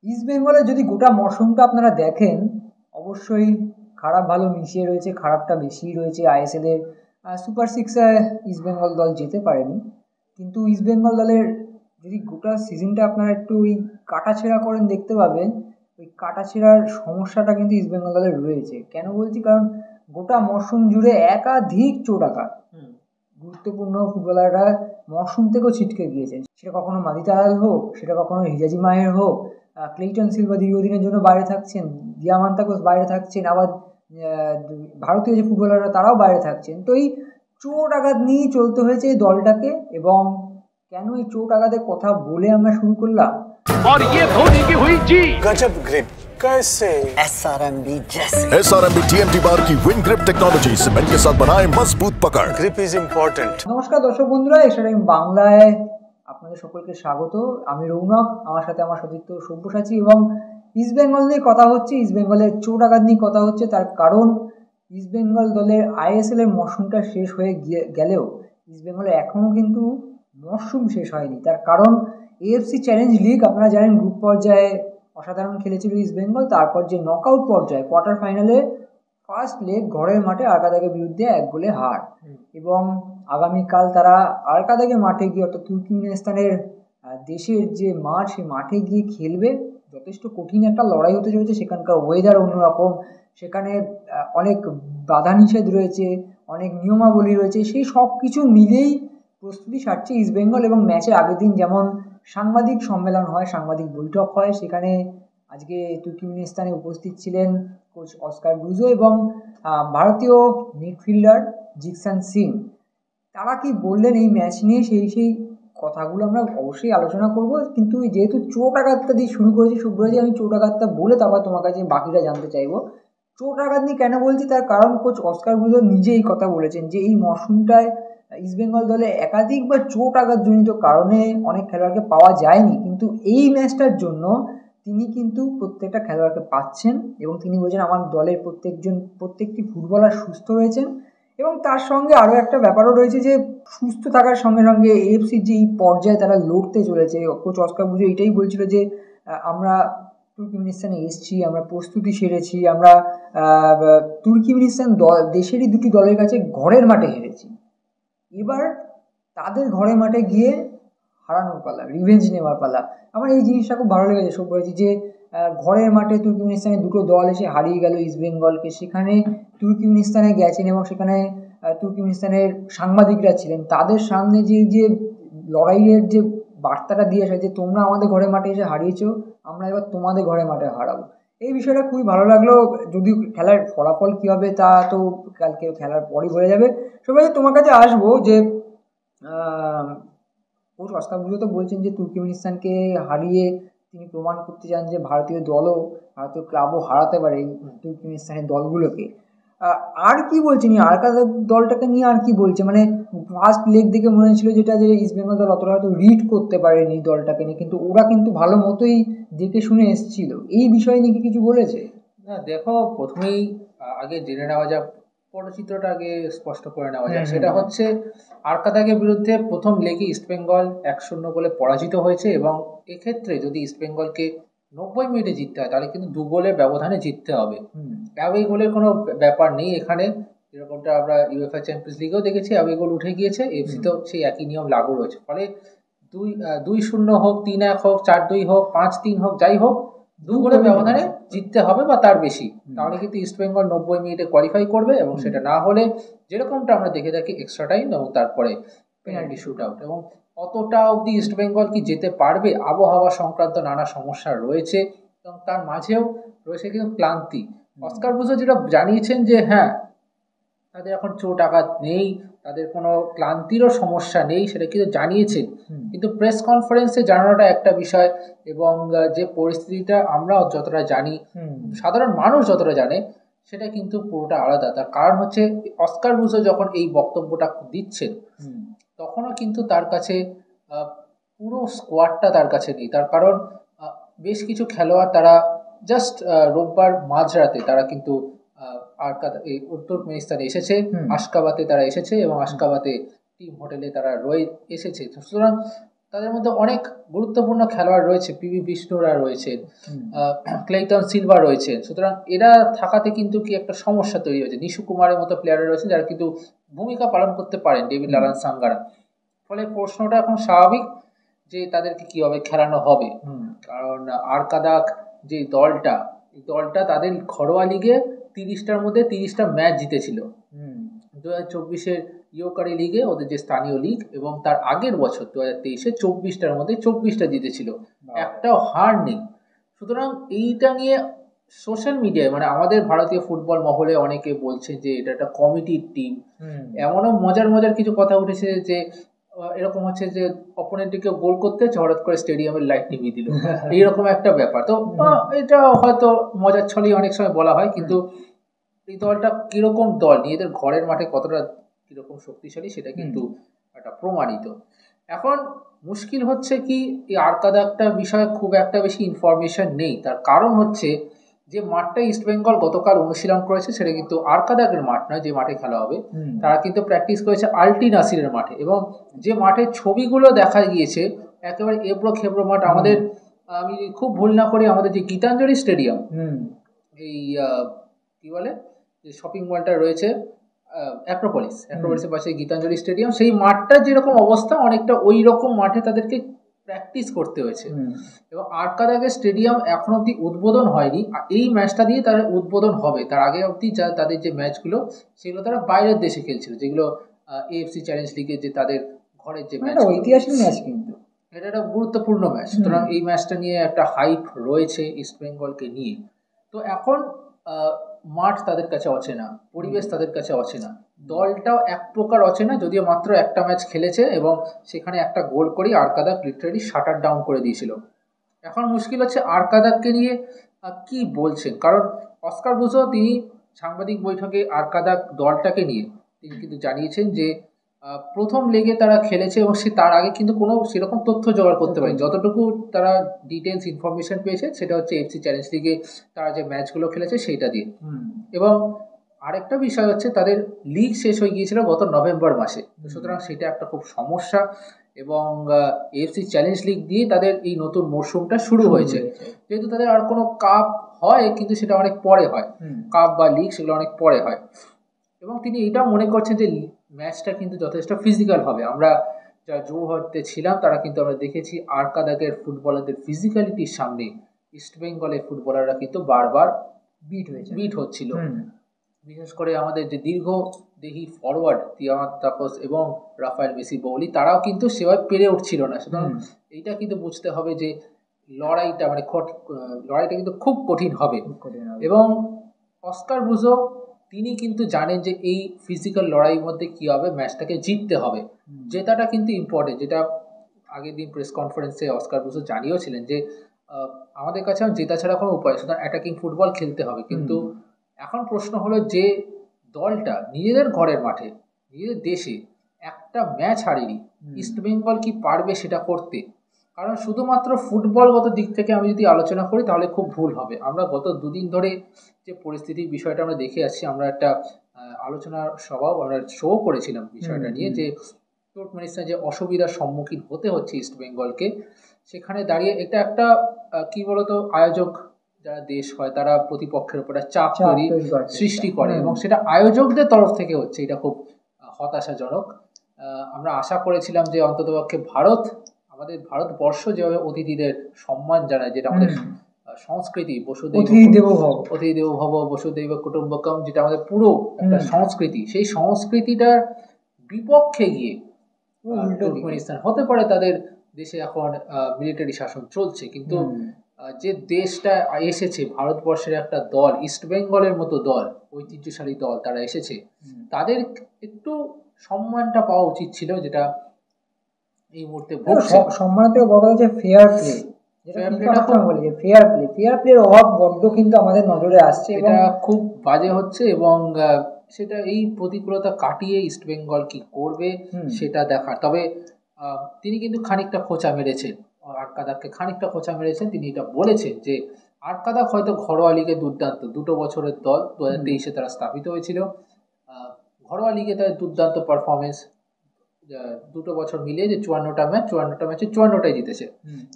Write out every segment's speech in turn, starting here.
East বেঙ্গলের যদি গোটা মরশুমটা আপনারা দেখেন, অবশ্যই খারাপ ভালো মিশিয়ে রয়েছে, খারাপটা বেশিই রয়েছে। আইএসএলের সুপার সিক্সে ইস্ট বেঙ্গল দল যেতে পারেনি, কিন্তু ইস্ট বেঙ্গল দলের যদি গোটা সিজনটা আপনারা একটু ওই কাটাছেঁড়া করেন দেখতে পাবেন ওই কাটাছেঁড়ার সমস্যাটা কিন্তু ইস্ট বেঙ্গল দলের রয়েছে। কেন বলছি, কারণ গোটা মরশুম জুড়ে একাধিক চোটাঘাত, গুরুত্বপূর্ণ ফুটবলাররা মরশুম থেকেও ছিটকে গিয়েছেন। সেটা কখনো মাদিতালাল হোক, সেটা কখনো হিজাজি মাহের হোক, ক্লেইটন সিলভা দীর্ঘদিনের জন্য বাইরে থাকছেন, দিয়ামান্তাকোস বাইরে থাকছেন, আবার ভারতীয় যে ফুটবলাররা তারাও বাইরে থাকছেন। তো এই চোট আঘাত নিয়েই চলতে হয়েছে এই দলটাকে। এবং কেন এই চোট আঘাতের কথা বলে আমরা শুরু করলাম, और ये धोनी की हुई जी गजब ग्रिप कैसे SRMB TMT बार की विन ग्रिप टेक्नोलॉजी सीमेंट के साथ बनाए मजबूत पकड़। Grip is important. নমস্কার দর্শক বন্ধুরা, এসআরএম বাংলায় আপনাদের সকলকে স্বাগত। আমি রৌনক, আমার সাথে আমার সতীর্থ সব্যসাচী, এবং ইস্ট বেঙ্গল নিয়ে কথা হচ্ছে, ইস্ট বেঙ্গলের চোট আঘাত নিয়ে কথা হচ্ছে। তার কারণ ইস্ট বেঙ্গল দলের আইএসএলের মরশুমটা শেষ হয়ে গেলেও ইস্ট বেঙ্গলের এখনও কিন্তু মরশুম শেষ হয়নি। তার কারণ এএফসি চ্যালেঞ্জ লিগ আপনারা জানেন, গ্রুপ পর্যায়ে অসাধারণ খেলেছিল ইস্ট বেঙ্গল। তারপর যে নকআউট পর্যায়ে কোয়ার্টার ফাইনালে ফার্স্ট লেগ ঘরের মাঠে আরকাদাগের বিরুদ্ধে 1 গোলে হার, এবং আগামীকাল তারা আরকাদাগের মাঠে গিয়ে, অর্থাৎ তুর্কমেনিস্তানের দেশের যে মাঠ, সেই মাঠে গিয়ে খেলবে। যথেষ্ট কঠিন একটা লড়াই হতে চলেছে। সেখানকার ওয়েদার অন্যরকম, সেখানে অনেক বাধা নিষেধ রয়েছে, অনেক নিয়মাবলী রয়েছে। সেই সব কিছু মিলেই প্রস্তুতি সারছে ইস্ট বেঙ্গল। এবং ম্যাচের আগের দিন যেমন সাংবাদিক সম্মেলন হয়, সাংবাদিক বৈঠক হয়, সেখানে আজকে তুর্কমেনিস্তানে উপস্থিত ছিলেন কোচ অস্কার ব্রুজো এবং ভারতীয় মিডফিল্ডার জিকসান সিং। তারা কি বললেন এই ম্যাচ নিয়ে, সেই কথাগুলো আমরা অবশ্যই আলোচনা করব। কিন্তু যেহেতু চোট আঘাতটা দিয়ে শুরু করেছি শুভ্রজি, আমি চোট আঘাতটা বলে তারপর তোমার কাছে বাকিটা জানতে চাইবো। চোট আঘাত নিয়ে কেন বলছি, তার কারণ কোচ অস্কার ব্রুজো নিজে এই কথা বলেছেন যে এই মরশুমটায় ইস্ট বেঙ্গল দলে একাধিকবার চোট আঘাতজনিত কারণে অনেক খেলোয়াড়কে পাওয়া যায়নি, কিন্তু এই ম্যাচটার জন্য তিনি কিন্তু প্রত্যেকটা খেলোয়াড়কে পাচ্ছেন। এবং তিনি বলছেন আমার দলের প্রত্যেকটি ফুটবলার সুস্থ রয়েছেন। এবং তার সঙ্গে আরও একটা ব্যাপারও রয়েছে যে সুস্থ থাকার সঙ্গে সঙ্গে এএফসির যে এই পর্যায়ে তারা লড়তে চলেছে, কোচ অস্কার ব্রুজো এটাই বলছিল যে আমরা তুর্কমেনিস্তানে এসেছি, আমরা প্রস্তুতি সেরেছি, আমরা তুর্কমেনিস্তান দেশেরই দুটি দলের কাছে ঘরের মাঠে হেরেছি। এবার তাদের ঘরের মাঠে গিয়ে হারানোর পালা, রিভেঞ্জ নেওয়ার পালা। আমার এই জিনিসটা খুব ভালো লেগেছে সব বলেছি যে ঘরের মাঠে তুর্কমেনিস্তানের দুটো দল এসে হারিয়ে গেল ইস্ট বেঙ্গলকে। সেখানে তুর্কমেনিস্তানে গেছেন এবং সেখানে তুর্কমেনিস্তানের সাংবাদিকরা ছিলেন, তাদের সামনে যে লড়াইয়ের যে বার্তাটা দিয়ে আসে যে তোমরা আমাদের ঘরের মাঠে এসে হারিয়েছো, আমরা এবার তোমাদের ঘরের মাঠে হারাবো। এই বিষয়টা খুবই ভালো লাগলো। যদিও খেলার ফলাফল কী হবে তা তো কালকে খেলার পরই বোঝা যাবে। সবাই তোমার কাছে আসবো যে কোচ অস্কার ব্রুজো তো বলছেন যে তুর্কমেনিস্তানকে হারিয়ে তিনি প্রমাণ করতে চান যে ভারতীয় দলও, ভারতীয় ক্লাবও হারাতে পারে এই তুর্কমেনিস্তানের দলগুলোকে। আর কি বলছেন এই আরকাদাগ দলটাকে নিয়ে, আর কি বলছে, মানে ফার্স্ট লেগ দেখে মনে হচ্ছিল যেটা যে ইস্ট বেঙ্গল দল অতটা হয়তো রিড করতে পারেনি দলটাকে নিয়ে, কিন্তু ওরা কিন্তু ভালো মতোই দেখে শুনে এসেছিল। এই বিষয় নিয়ে কি কিছু বলেছে? না, দেখো, প্রথমেই আগে জেনে নেওয়া যাক, পটচিত্রটা আগে স্পষ্ট করে নেওয়া যাক। সেটা হচ্ছে আরকাদাগের বিরুদ্ধে প্রথম লেগে ইস্টবেঙ্গল 1-0 গোলে পরাজিত হয়েছে, এবং এক্ষেত্রে যদি ইস্টবেঙ্গলকে 90 মিনিটে জিততে হয় তাহলে কিন্তু 2 গোলের ব্যবধানে জিততে হবে। অ্যাওয়ে গোলের কোনো ব্যাপার নেই এখানে, যেরকমটা আমরা ইউএফএ চ্যাম্পিয়ন্স লিগেও দেখেছি, অ্যাওয়ে গোল উঠে গিয়েছে, এফসিতেও সেই একই নিয়ম লাগু রয়েছে। ফলে 2-0 হোক, 3-1 হোক, 4-2 হোক, 5-3 হোক, যাই হোক 2 গোলের ব্যবধানে জিততে হবে বা তার বেশি, তাহলে কিন্তু ইস্টবেঙ্গল 90 মিনিটে কোয়ালিফাই করবে। এবং সেটা না হলে যেরকমটা আমরা দেখে থাকি এক্সট্রা টাইম এবং তারপরে পেনাল্টি শুট আউট। এবং অতটা অবধি ইস্টবেঙ্গল কি যেতে পারবে? আবহাওয়া সংক্রান্ত নানা সমস্যা রয়েছে, এবং তার মাঝেও রয়েছে কিন্তু ক্লান্তি। অস্কার ব্রুজো যেটা জানিয়েছেন যে হ্যাঁ, তাদের এখন চোট আঘাত নেই, তাদের কোনো ক্লান্তিরও সমস্যা নেই, সেটা কিন্তু জানিয়েছেন। কিন্তু প্রেস কনফারেন্সে জানানোটা একটা বিষয়, এবং যে পরিস্থিতিটা আমরা যতটা জানি, সাধারণ মানুষ যতটা জানে, সেটা কিন্তু পুরোটা আলাদা। তার কারণ হচ্ছে অস্কার ব্রুজো যখন এই বক্তব্যটা দিচ্ছেন তখনও কিন্তু তার কাছে পুরো স্কোয়াডটা তার কাছে নেই। তার কারণ বেশ কিছু খেলোয়াড় তারা জাস্ট রোববার মাঝরাতে তারা কিন্তু এই তুর্কমেনিস্তানে এসেছে, আশকাবাতে তারা এসেছে, এবং আশকাবাতে টিম হোটেলে তারা এসেছে। সুতরাং তাদের মধ্যে অনেক গুরুত্বপূর্ণ খেলোয়াড় রয়েছে, পিভি বিষ্ণুরা রয়েছেন, ক্লেইটন সিলভা রয়েছেন। সুতরাং এরা থাকাতে কিন্তু কি একটা সমস্যা তৈরি হয়েছে। নিশু কুমারের মতো প্লেয়াররা রয়েছেন যারা কিন্তু ভূমিকা পালন করতে পারেন, ডেভিড লালান সাঙ্গারা। ফলে প্রশ্নটা এখন স্বাভাবিক যে তাদেরকে কিভাবে খেলানো হবে। কারণ আরকাদাক যে দলটা, এই দলটা তাদের ঘরোয়া লিগে 30টার মধ্যে 30টা ম্যাচ জিতেছিল। 2024-এর ইয়োকারি লিগে, ওদের যে স্থানীয় লিগ, এবং তার আগের বছর 2023-এ 24টার মধ্যে 24টা জিতেছিল, একটাও হার নেই। সুতরাং এইটা নিয়ে সোশ্যাল মিডিয়ায় মানে আমাদের ভারতীয় ফুটবল মহলে অনেকে বলছে যে এটা একটা কমিটির টিম। এমনও মজার মজার কিছু কথা উঠেছে যে এরকম হচ্ছে যে অপোনেন্টকে গোল করতে হচ্ছে, হঠাৎ করে স্টেডিয়ামের লাইট নিভিয়ে দিল, এইরকম একটা ব্যাপার। তো এটা হয়তো মজার ছলেই অনেক সময় বলা হয়, কিন্তু এই দলটা কিরকম দল, নিজেদের ঘরের মাঠে কতটা কিরকম শক্তিশালী সেটা কিন্তু একটা প্রমাণিত। এখন মুশকিল হচ্ছে কি, এই আরকাদাকটার বিষয়ে খুব একটা বেশি ইনফরমেশন নেই। তার কারণ হচ্ছে যে মাঠটা ইস্টবেঙ্গল গতকাল অনুশীলন করেছে সেটা কিন্তু আরকাদাকের মাঠ নয়, যে মাঠে খেলা হবে। তারা কিন্তু প্র্যাকটিস করেছে আলটি নাসিরের মাঠে, এবং যে মাঠের ছবিগুলো দেখা গিয়েছে একেবারে এবড়ো খেবড়ো মাঠ। আমাদের, আমি খুব ভুল না করি, আমাদের যে গীতাঞ্জলি স্টেডিয়াম, এই কি বলে যে শপিং মলটা রয়েছে অ্যাক্রোপলিসের পাশে গীতাঞ্জলি স্টেডিয়াম, সেই মাঠটা যেরকম অবস্থা অনেকটা ওই রকম মাঠে তাদেরকে প্র্যাকটিস করতে হয়েছে। এবং আরকাদাকের স্টেডিয়াম এখন অব্দি উদ্বোধন হয়নি, এই ম্যাচটা দিয়ে তার উদ্বোধন হবে। তার আগে অব্দি যা তাদের যে ম্যাচগুলো সেগুলো তারা বাইরের দেশে খেলছিল, যেগুলো AFC চ্যালেঞ্জ লিগে যে তাদের ঘরের যে ম্যাচ, ঐতিহাসিক ম্যাচ, কিন্তু এটা একটা গুরুত্বপূর্ণ ম্যাচ। সুতরাং এই ম্যাচটা নিয়ে একটা হাইপ রয়েছে ইস্টবেঙ্গলকে নিয়ে। তো এখন মাঠ তাদের কাছে অচেনা, পরিবেশ তাদের কাছে অচেনা, দলটাও এক প্রকার অচেনা, যদিও মাত্র একটা ম্যাচ খেলেছে এবং সেখানে একটা গোল করেই আরকাদাক লিটারালি শাটার ডাউন করে দিয়েছিল। এখন মুশকিল হচ্ছে আরকাদাককে নিয়ে কি বলছেন, কারণ অস্কার ব্রুজো তিনি সাংবাদিক বৈঠকে আরকাদাক দলটাকে নিয়ে তিনি কিন্তু জানিয়েছেন যে প্রথম লেগে তারা খেলেছে এবং সে তার আগে কিন্তু কোনো সেরকম তথ্য জোগাড় করতে পারেনি। যতটুকু তারা ডিটেলস ইনফরমেশন পেয়েছে সেটা হচ্ছে AFC চ্যালেঞ্জ লিগে তারা যে ম্যাচগুলো খেলেছে সেইটা দিয়ে। এবং আরেকটা বিষয় হচ্ছে তাদের লিগ শেষ হয়ে গিয়েছিল গত নভেম্বর মাসে, সুতরাং সেটা একটা খুব সমস্যা। এবং AFC চ্যালেঞ্জ লিগ দিয়ে তাদের এই নতুন মরশুমটা শুরু হয়েছে, যেহেতু তাদের আর কোনো কাপ হয় কিন্তু সেটা অনেক পরে হয়, কাপ বা লিগ সেগুলো অনেক পরে হয়। এবং তিনি এটাও মনে করছেন যে ম্যাচটা কিন্তু যথেষ্ট ফিজিক্যাল হবে। আমরা যারা যুবভারতে ছিলাম তারা কিন্তু আমরা দেখেছি আরকাদাকের ফুটবলারদের ফিজিক্যালিটির সামনে ইস্টবেঙ্গলের ফুটবলাররা কিন্তু বারবার বিট হচ্ছিল। বিশেষ করে আমাদের যে দীর্ঘদেহী ফরওয়ার্ড তিয়ামাত তাপস এবং রাফায়েল মেসি বৌলি, তারাও কিন্তু সেভাবে পেরে উঠছিল না। সুতরাং এইটা কিন্তু বুঝতে হবে যে লড়াইটা কিন্তু খুব কঠিন হবে। এবং অস্কার ব্রুজো তিনি কিন্তু জানেন যে এই ফিজিক্যাল লড়াইয়ের মধ্যে কি হবে, ম্যাচটাকে জিততে হবে, জেতাটা কিন্তু ইম্পর্টেন্ট। যেটা আগের দিন প্রেস কনফারেন্সে অস্কার ব্রুজো জানিয়েছিলেন যে আমাদের কাছে জেতা ছাড়া কোনো উপায়, সুতরাং অ্যাটাকিং ফুটবল খেলতে হবে। কিন্তু এখন প্রশ্ন হলো যে দলটা নিজেদের ঘরের মাঠে নিজেদের দেশে একটা ম্যাচ হারেনি, ইস্টবেঙ্গল কি পারবে সেটা করতে? কারণ শুধুমাত্র ফুটবলগত দিক থেকে আমি যদি আলোচনা করি তাহলে খুব ভুল হবে। আমরা গত দুদিন ধরে যে পরিস্থিতির বিষয়টা আমরা দেখে আসছি, আমরা একটা আলোচনার সভাও আমরা শো করেছিলাম বিষয়টা নিয়ে, যে তুর্কমেনিস্তান যে অসুবিধার সম্মুখীন হতে হচ্ছে ইস্টবেঙ্গলকে, সেখানে দাঁড়িয়ে এটা একটা কি বলতো আয়োজক যারা দেশ হয় তারা প্রতিপক্ষের উপর চাপ সৃষ্টি করে এবং সেটা আয়োজকদের তরফ থেকে হচ্ছে, এটা খুব হতাশাজনক। আমরা আশা করেছিলাম যে অন্ততপক্ষে আমাদের ভারতবর্ষ যেভাবে অতিথিদের সম্মান জানায়, যেটা আমাদের সংস্কৃতি, অতিথি দেবো ভব বসুদৈব কুটুম্বকম, যেটা আমাদের পুরো একটা সংস্কৃতি, সেই সংস্কৃতিটার বিপক্ষে গিয়ে তুর্কমেনিস্তান, হতে পারে তাদের দেশে এখন মিলিটারি শাসন চলছে, কিন্তু যে দেশটা এসেছে, ভারতবর্ষের একটা দল, ইস্টবেঙ্গলের মতো দল, ঐতিহ্যশালী দল, তারা এসেছে, তাদের একটু সম্মানটা পাওয়া উচিত ছিল, যেটা এই মুহূর্তে সম্মান থেকে বলা হচ্ছে ফেয়ার প্লে। ফেয়ার প্লের অভাব বড্ড কিন্তু আমাদের নজরে আসছে, এটা খুব বাজে হচ্ছে। এবং সেটা এই প্রতিকূলতা কাটিয়ে ইস্টবেঙ্গল কি করবে সেটা দেখার। তবে তিনি কিন্তু খানিকটা খোঁচা মেরেছেন, আরকাদাককে খানিকটা খোঁচা মেরেছেন। তিনি এটা বলেছেন যে আরকাদাক হয়তো ঘরোয়া লিগে দুর্দান্ত, 2 বছরের দল, 2023-এ তারা স্থাপিত হয়েছিল, ঘরোয়া লিগে তাদের দুর্দান্ত পারফরমেন্স, দুটো বছর মিলিয়ে যে 54টা ম্যাচে 54টাই জিতেছে।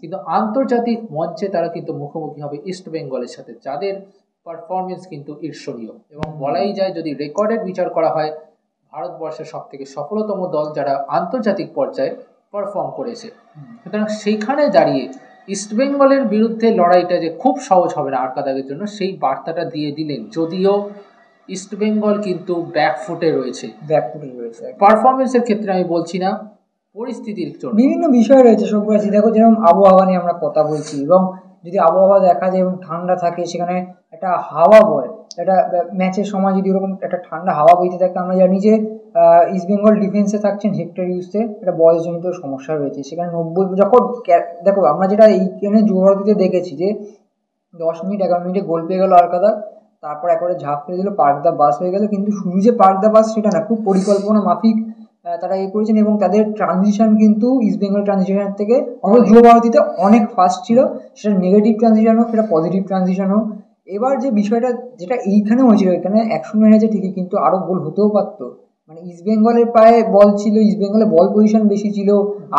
কিন্তু আন্তর্জাতিক মঞ্চে তারা কিন্তু মুখোমুখি হবে ইস্ট বেঙ্গলের সাথে, যাদের পারফরমেন্স কিন্তু ঈর্ষণীয়, এবং বলাই যায় যদি রেকর্ডের বিচার করা হয় ভারতবর্ষের সব থেকে সফলতম দল যারা আন্তর্জাতিক পর্যায়ে পারফর্ম করেছে। সুতরাং সেইখানে দাঁড়িয়ে ইস্টবেঙ্গলের বিরুদ্ধে লড়াইটা যে খুব সহজ হবে না আরকাদাগের জন্য, সেই বার্তাটা দিয়ে দিলেন। যদিও ইস্টবেঙ্গল কিন্তু ব্যাকফুটে রয়েছে, পারফরমেন্সের ক্ষেত্রে আমি বলছি না, পরিস্থিতির জন্য বিভিন্ন বিষয় রয়েছে। সব্যসাচী দেখো, যেরকম আবহাওয়া নিয়ে আমরা কথা বলছি, এবং যদি আবহাওয়া দেখা যায় এবং ঠান্ডা থাকে, সেখানে একটা হাওয়া বয়, একটা ম্যাচের সময় যদি ওরকম একটা ঠান্ডা হাওয়া বইতে থাকে, আমরা জানি যে ইস্টবেঙ্গল ডিফেন্সে থাকছেন হেক্টর ইউসে, একটা বয়সজনিত সমস্যা রয়েছে। সেখানে 90 যখন দেখো, আমরা যেটা এইখানে যুবভারতীতে দেখেছি যে 10 মিনিট 11 মিনিটে গোল পেয়ে গেল আরকাদা, তারপর একবারে ঝাঁপ ফেলে দিল, পার্ক দা বাস হয়ে গেল। কিন্তু শুধু যে পার্ক দা বাস সেটা না, খুব পরিকল্পনা মাফিক তারা করেছেন, এবং তাদের ট্রানজিশন কিন্তু ইস্টবেঙ্গল ট্রানজিশনের থেকে আমাদের যুবভারতীতে অনেক ফাস্ট ছিল। সেটা নেগেটিভ ট্রানজিশন হোক, সেটা পজিটিভ ট্রানজিশন হোক। এবার যে বিষয়টা যেটা এইখানে হয়েছিল, এখানে 1-0 হেরেছে ঠিকই, কিন্তু আরও গোল হতেও পারতো। মানে ইস্টবেঙ্গলের পায়ে বল ছিল, ইস্টবেঙ্গলের বল পজিশন বেশি ছিল,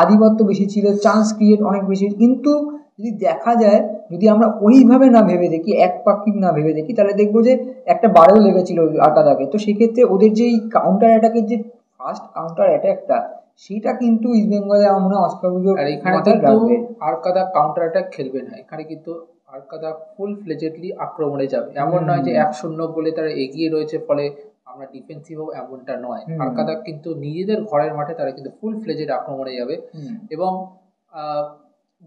আধিপত্য বেশি ছিল, চান্স ক্রিয়েট অনেক বেশি। কিন্তু যদি দেখা যায়, যদি আমরা ওইভাবে না ভেবে দেখি, একপাক্ষিক না ভেবে দেখি, তাহলে দেখবো যে একটা বারেও লেগেছিল আরকাদাকে। তো সেক্ষেত্রে ওদের যে এই কাউন্টার অ্যাটাকের যে ফার্স্ট কাউন্টার অ্যাটাকটা, সেটা কিন্তু ইস্টবেঙ্গলে আমার মনে হয় অস্কার বুজো এখানে কিন্তু আরকাদা কাউন্টার অ্যাটাক খেলবে না, এখানে কিন্তু আরকাদা ফুল ফ্লেজেডলি আক্রমণে যাবে। এমন নয় যে 1-0 বলে তারা এগিয়ে রয়েছে ফলে আমরা ডিফেন্সিভ হবো, এমনটা নয়। আরকাদা কিন্তু নিজেদের ঘরের মাঠে তারা কিন্তু ফুল ফ্লেজেড আক্রমণে যাবে। এবং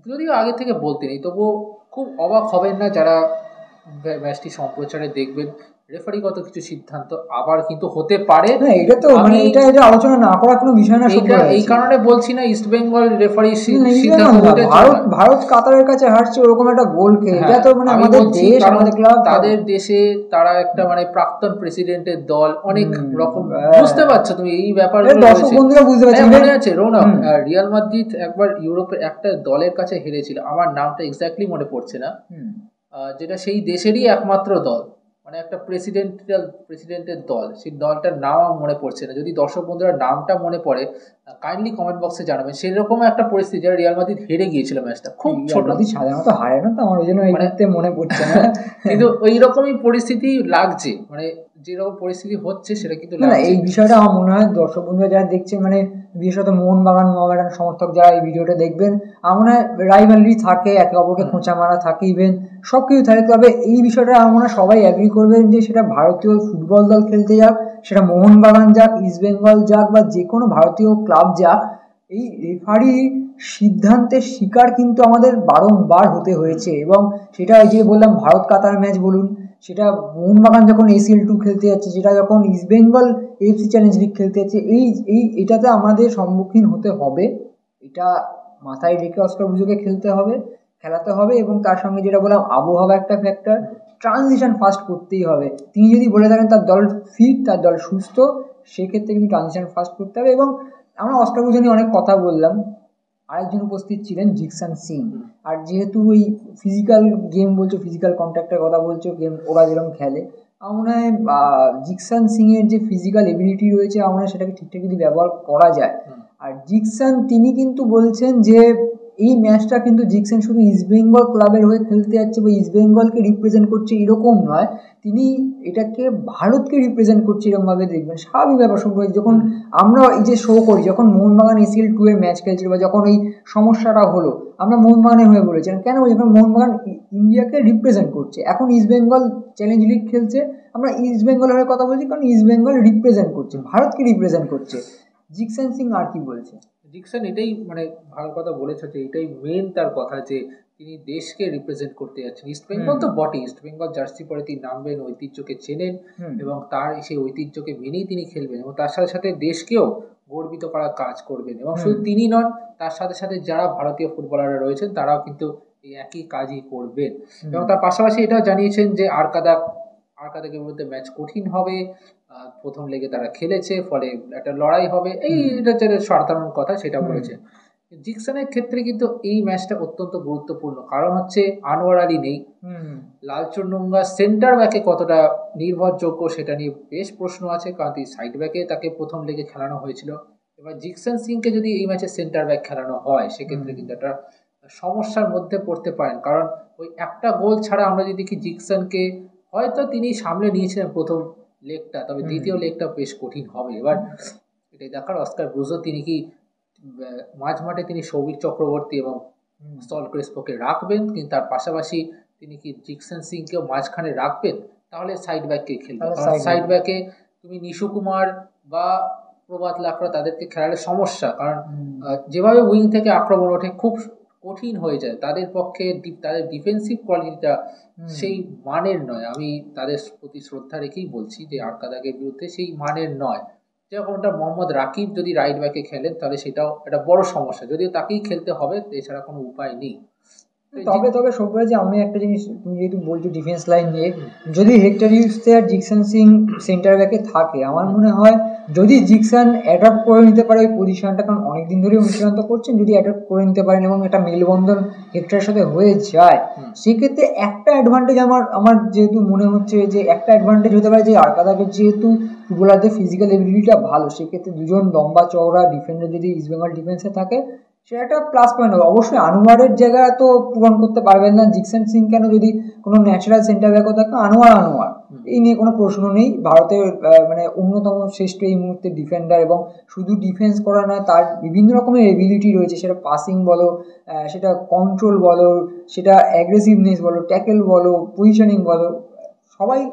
যদিও আগে থেকে বলতে নেই, তবুও খুব অবাক হবেন না যারা ম্যাচটি সম্প্রচারে দেখবেন, রেফারিগত কিছু সিদ্ধান্ত আবার কিন্তু হতে পারে। এটা তো মানে এটা আলোচনা না করার কোনো বিষয় না। এই কারণে বলছি না ইস্টবেঙ্গল রেফারি ভারত কাতারের কাছে হারছে ওরকম একটা গোল খেয়ে, এটা তো মানে আমাদের দেশ, আমাদের ক্লাব, তাদের দেশে তারা একটা মানে প্রাক্তন প্রেসিডেন্টের দল, অনেক রকম, বুঝতে পারছো তুমি এই ব্যাপারগুলো। দর্শক বন্ধুরা বুঝতে পারছে, মনে আছে রৌনক, রিয়াল মাদ্রিদ একবার ইউরোপের একটা দলের কাছে হেরেছিল, আমার নামটা এক্স্যাক্টলি মনে পড়ছে না, যেটা সেই দেশেরই একমাত্র দল, মানে একটা প্রেসিডেন্টের দল, সেই দলটার নাম মনে পড়ছে না। যদি দর্শক বন্ধুরা নামটা মনে পড়ে কাইন্ডলি কমেন্ট বক্সে জানাবেন। সেরকম একটা পরিস্থিতি যারা রিয়াল মাদ্রিদ হেরে গিয়েছিল ম্যাচটা, খুব ছোট, সাধারণত হারে না তো, আমার ওই জন্য মনে পড়ছে না। কিন্তু ওই রকমই পরিস্থিতি লাগছে, মানে যেরকম পরিস্থিতি হচ্ছে সেটা কিন্তু না, এই বিষয়টা আমার মনে হয় দর্শক বন্ধুরা যারা দেখছে, মানে বিশেষত মোহনবাগান সমর্থক যারা এই ভিডিওটা দেখবেন, আমার মনে হয় রাইভালরি থাকে, একে অপরকে খোঁচা মারা থাকে, ইভেন সব কিছু থাকে। তবে এই বিষয়টা আমার মনে হয় সবাই অ্যাগ্রি করবেন যে সেটা ভারতীয় ফুটবল দল খেলতে যাক, সেটা মোহনবাগান যাক, ইস্টবেঙ্গল যাক, বা যে কোনো ভারতীয় ক্লাব যাক, এই রেফারি সিদ্ধান্তের শিকার কিন্তু আমাদের বারংবার হতে হয়েছে। এবং সেটা এই যে বললাম ভারত কাতার ম্যাচ বলুন, সেটা মোহনবাগান যখন ACL2 খেলতে যাচ্ছে, সেটা যখন ইস্টবেঙ্গল AFC চ্যালেঞ্জ লিগ খেলতে যাচ্ছে, এটাতে আমাদের সম্মুখীন হতে হবে। এটা মাথায় রেখে অস্কার বুজোকে খেলাতে হবে। এবং তার সঙ্গে যেটা বললাম, আবহাওয়া একটা ফ্যাক্টর, ট্রানজিশন ফাস্ট করতেই হবে। তিনি যদি বলে থাকেন তার দল ফিট, তার দল সুস্থ, সেক্ষেত্রে কিন্তু ট্রানজিশন ফাস্ট করতে হবে। এবং আমরা অস্কার বুজো নিয়ে অনেক কথা বললাম, আরেকজন উপস্থিত ছিলেন জিকসান সিং। আর যেহেতু ওই ফিজিক্যাল গেম বলছো, ফিজিক্যাল কন্ট্যাক্টের কথা বলছো, গেম ওরা যেরকম খেলে, আমার মনে হয় জিকসান সিং এর যে ফিজিক্যাল এবিলিটি রয়েছে, আমার মনে হয় সেটাকে ঠিকঠাক যদি ব্যবহার করা যায়। আর জিকসান তিনি কিন্তু বলছেন যে এই ম্যাচটা কিন্তু জিকসান শুধু ইস্টবেঙ্গল ক্লাবের হয়ে খেলতে যাচ্ছে বা ইস্টবেঙ্গলকে রিপ্রেজেন্ট করছে এরকম নয়, তিনি এটাকে ভারতকে রিপ্রেজেন্ট করছে এরকমভাবে দেখবেন। স্বাভাবিক ব্যাপার সম্পর্কে যখন আমরা এই যে শো করি, যখন মোহনবাগান ACL2 এর ম্যাচ খেলছিল বা যখন এই সমস্যাটা হলো, আমরা মোহনবাগানের হয়ে বলেছিলাম কেন, যখন মোহনবাগান ইন্ডিয়াকে রিপ্রেজেন্ট করছে। এখন ইস্টবেঙ্গল চ্যালেঞ্জ লিগ খেলছে, আমরা ইস্টবেঙ্গলের হয়ে কথা বলছি কারণ ইস্টবেঙ্গল রিপ্রেজেন্ট করছে, ভারতকে রিপ্রেজেন্ট করছে। জিকসান সিং আর কি বলছে? জিকসান এটাই মানে ভালো কথা বলেছে, যে এটাই মেন তার কথা, যে তিনি দেশকে রিপ্রেজেন্ট করতে যাচ্ছেন। ইস্টবেঙ্গল তো বটে, ইস্টবেঙ্গল জার্সি পরে তিনি নামবেন, ঐতিহ্যকে চেনেন এবং তার সেই ঐতিহ্যকে মেনেই তিনি খেলবেন, এবং তার সাথে সাথে দেশকেও গর্বিত করার কাজ করবেন। এবং শুধু তিনি নন, তার সাথে সাথে যারা ভারতীয় ফুটবলাররা রয়েছেন তারাও কিন্তু এই একই কাজই করবেন। এবং তার পাশাপাশি এটাও জানিয়েছেন যে আরকাদাকে বিরুদ্ধে ম্যাচ কঠিন হবে, প্রথম লেগে তারা খেলেছে, ফলে একটা লড়াই হবে, এটা যেটা সাধারণ কথা সেটা বলেছে। জিকসানের ক্ষেত্রে কিন্তু এই ম্যাচটা অত্যন্ত গুরুত্বপূর্ণ, কারণ হচ্ছে আনোয়ার আলী নেই, লালচুনডুঙ্গা সেন্টার ব্যাকে কতটা নির্ভরযোগ্য সেটা নিয়ে বেশ প্রশ্ন আছে, কারণ সাইড ব্যাকে তাকে প্রথম লেগে খেলানো হয়েছিল এবার জিকসন সিংকে যদি এই ম্যাচে সেন্টার ব্যাক খেলানো হয় সেক্ষেত্রে কিন্তু একটা সমস্যার মধ্যে পড়তে পারেন, কারণ ওই একটা গোল ছাড়া আমরা যদি দেখি জিকসনকে হয়তো তিনি সামলে নিয়েছিলেন প্রথম লেগটা, তবে দ্বিতীয় লেগটা বেশ কঠিন হবে। এবার এটাই দেখার অস্কার ব্রুজো তিনি কি মাঝ মাঠে তিনি সৌভিক চক্রবর্তী এবং সল ক্রেসপোকে রাখবেন, কিন্তু তার পাশাপাশি তিনি কি জিকসন সিংকেও মাঝখানে রাখবেন, তাহলে সাইড ব্যাককে খেলবে। কারণ সাইড ব্যাকে তুমি নিশু কুমার বা প্রভাত লাকড়া তাদেরকে খেলার সমস্যা, কারণ যেভাবে উইং থেকে আক্রমণ ওঠে খুব কঠিন হয়ে যায় তাদের পক্ষে। তাদের ডিফেন্সিভ কোয়ালিটিটা সেই মানের নয়, আমি তাদের প্রতি শ্রদ্ধা রেখেই বলছি যে আরকাদাগের বিরুদ্ধে সেই মানের নয়। যেরকমটা মোহাম্মদ রাকিব যদি রাইট ব্যাকে খেলেন তাহলে সেটাও একটা বড় সমস্যা, যদিও তাকেই খেলতে হবে, এছাড়া কোনো উপায় নেই। তবে সব্যসাচী আমি একটা জিনিস, তুমি যেহেতু বলছো ডিফেন্স লাইন নিয়ে, যদি হেক্টর হিউজসে আর জিকসন সিং সেন্টার ব্যাকে থাকে, আমার মনে হয় যদি জিকসন অ্যাডপ্ট করে নিতে পারে ওই পজিশনটা, কারণ অনেকদিন ধরে অনুশীলন তো করছেন, যদি অ্যাডপ্ট করে নিতে পারেন এবং একটা মেলবন্ধন হেক্টরের সাথে হয়ে যায়, সেক্ষেত্রে একটা অ্যাডভান্টেজ আমার যেহেতু মনে হচ্ছে যে একটা অ্যাডভান্টেজ হতে পারে যে আরকাদাগের যেহেতু ফুটবলারদের ফিজিক্যাল এবিলিটিটা ভালো, সেক্ষেত্রে দুজন লম্বা চওড়া ডিফেন্ডার যদি ইস্টবেঙ্গল ডিফেন্সে থাকে সেটা একটা প্লাস পয়েন্ট হবে। অবশ্যই আনোয়ারের জায়গা তো পূরণ করতে পারবেন না জিকসন সিং, কেন যদি কোনো ন্যাচারাল সেন্টার ব্যাকও থাকে আনোয়ার এই নিয়ে কোনো প্রশ্ন নেই। ভারতের মানে অন্যতম শ্রেষ্ঠ এই মুহূর্তে ডিফেন্ডার, এবং শুধু ডিফেন্স করা না, তার বিভিন্ন রকমের এবিলিটি রয়েছে, সেটা পাসিং বলো, সেটা কন্ট্রোল বলো, সেটা অ্যাগ্রেসিভনেস বলো, ট্যাকেল বলো, পজিশনিং বলো,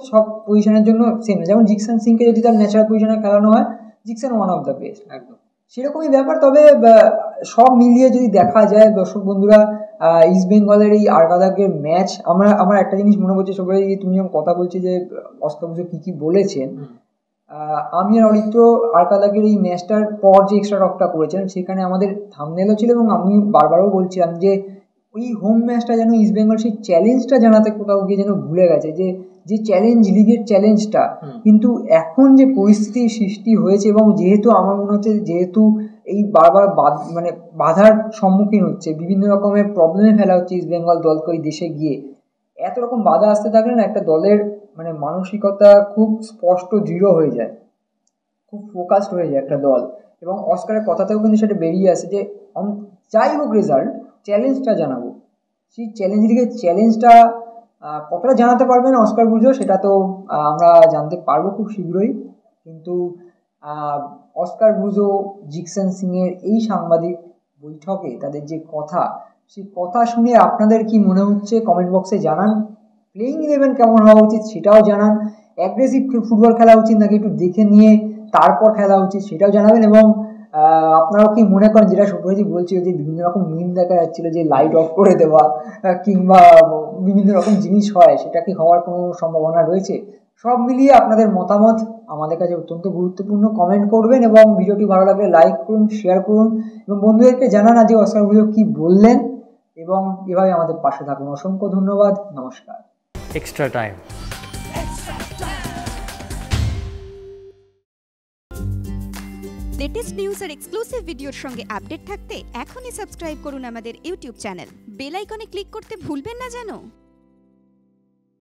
সব পজিশনের জন্য সেম। যেমন জিকসন সিংকে যদি তার ন্যাচারাল পজিশনে খেলানো হয়, Jeakson one of the best, একদম সেরকমই ব্যাপার। তবে সব মিলিয়ে যদি দেখা যায় দর্শক বন্ধুরা, ইস্টবেঙ্গলের এই আরকাদাগের ম্যাচ, আমার একটা জিনিস মনে পড়ছে সবাই, তুমি যখন কথা বলছি যে অস্কার ব্রুজো কী বলেছেন, আমি আর অরিত্র আরকাদাগের এই ম্যাচটার পর যে এক্সট্রা টকটা করেছিলাম সেখানে আমাদের থাম্বনেলও ছিল, এবং আমি বারবারও বলছিলাম যে ওই হোম ম্যাচটা যেন ইস্টবেঙ্গল সেই চ্যালেঞ্জটা জানাতে কোথাও গিয়ে যেন ভুলে গেছে, যে চ্যালেঞ্জ, লিগের চ্যালেঞ্জটা। কিন্তু এখন যে পরিস্থিতির সৃষ্টি হয়েছে, এবং যেহেতু আমার মনে হচ্ছে যেহেতু এই বারবার মানে বাধার সম্মুখীন হচ্ছে, বিভিন্ন রকমের প্রবলেমে ফেলা হচ্ছে ইস্টবেঙ্গল দলকে ওই দেশে গিয়ে, এত রকম বাধা আসতে থাকলে না একটা দলের মানে মানসিকতা খুব স্পষ্ট দৃঢ় হয়ে যায়, খুব ফোকাসড হয়ে যায় একটা দল। এবং অস্কারের কথাতেও কিন্তু সেটা বেরিয়ে আসে যে যাই হোক রেজাল্ট, চ্যালেঞ্জটা জানাবো। সেই চ্যালেঞ্জটা কতটা জানাতে পারবেন অস্কার ব্রুজো সেটা তো আমরা জানতে পারবো খুব শীঘ্রই। কিন্তু অস্কার ব্রুজো জিকসন সিংয়ের এই সাংবাদিক বৈঠকে তাদের যে কথা, সেই কথা শুনে আপনাদের কি মনে হচ্ছে কমেন্ট বক্সে জানান। প্লেইং 11 কেমন হওয়া উচিত সেটাও জানান। অ্যাগ্রেসিভ ফুটবল খেলা উচিত নাকি একটু দেখে নিয়ে তারপর খেলা উচিত সেটাও জানাবেন। এবং আপনারাও কি মনে করেন, যেটা সুপ্রজি বলছিল যে বিভিন্ন রকম মিম দেখা যাচ্ছিল যে লাইট অফ করে দেওয়া কিংবা বিভিন্ন রকম জিনিস হয়, সেটা কি হওয়ার কোনো সম্ভাবনা রয়েছে? সব মিলিয়ে আপনাদের মতামত আমাদের কাছে অত্যন্ত গুরুত্বপূর্ণ। কমেন্ট করবেন এবং ভিডিওটি ভালো লাগলে লাইক করুন, শেয়ার করুন এবং বন্ধুদেরকে জানান আজ অস্কার ব্রুজো কি বললেন, এবং এভাবে আমাদের পাশে থাকুন। অসংখ্য ধন্যবাদ, নমস্কার। Extra time. লেটেস্ট নিউজ আর এক্সক্লুসিভ ভিডিওর সঙ্গে আপডেট থাকতে এখনই সাবস্ক্রাইব করুন আমাদের ইউটিউব চ্যানেল। বেল আইকনে ক্লিক করতে ভুলবেন না যেন।